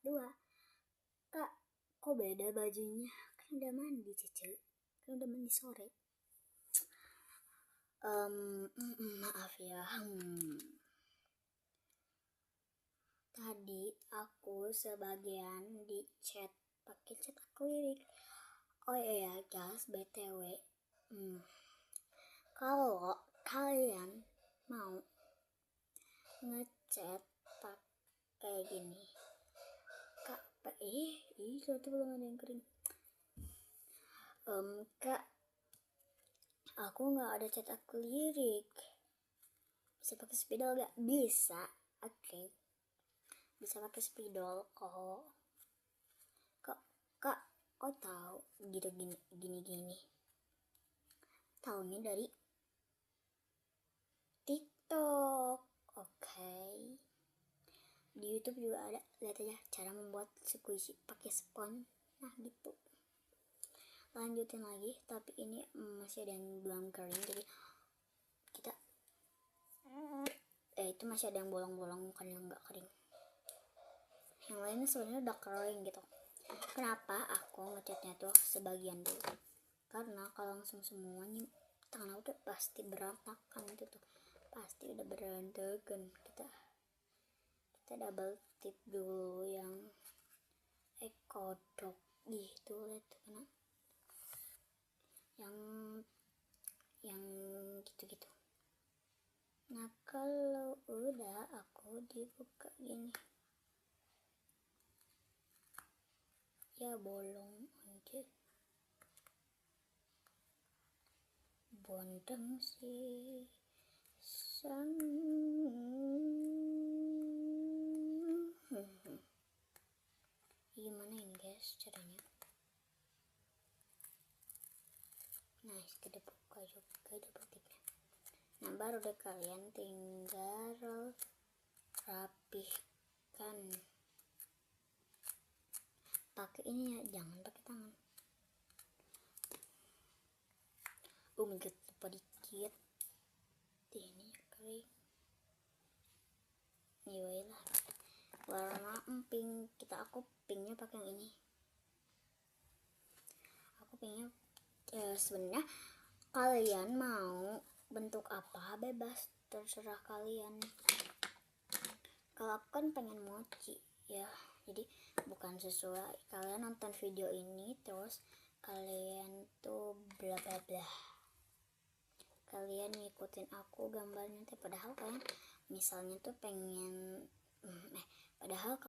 2, kak kok beda bajunya, kan udah mandi Cece, kan udah mandi sore. Maaf ya, tadi aku sebagian di chat pakai chat akrilik. Oh iya guys, btw, kalau kalian mau ngechat pakai gini, kak, itu belum ada yang kering. Kak, aku nggak ada chat akrilik, bisa pakai spidol gak? Bisa, oke. Bisa pakai spidol kok. Kak, kok tahu gitu gini? Taunya dari TikTok. Oke. Di YouTube juga ada, lihat aja cara membuat squishy pakai spons. Nah, gitu. Lanjutin lagi, tapi ini masih ada yang belum kering, jadi kita itu masih ada yang bolong-bolong, bukan yang nggak kering. Yang lainnya sebenarnya udah kering gitu. Kenapa aku ngecatnya tuh sebagian dulu? Karena kalau langsung semuanya tangan aku tuh pasti berantakan, itu tuh pasti udah berantakan. Kita double tip dulu yang kodok gitu, lihat kena yang gitu-gitu. Nah, kalau udah aku dibuka gini, ya bolong aja. Bondeng sih sang. Gimana ini guys caranya? Nah, kita buka juga double tipnya. Nah, baru deh kalian tinggal rapihkan pakai ini ya, jangan pakai tangan. Oh my god, lupa dikit. Ini kering. Anyway lah, warna pink, aku pinknya pakai yang ini. Aku pinknya sebenarnya kalian mau bentuk apa bebas, terserah kalian. Kalau aku kan pengen mochi ya, jadi bukan sesuai kalian nonton video ini terus kalian tuh bla bla bla, kalian ngikutin aku gambarnya, padahal kalian misalnya tuh pengen padahal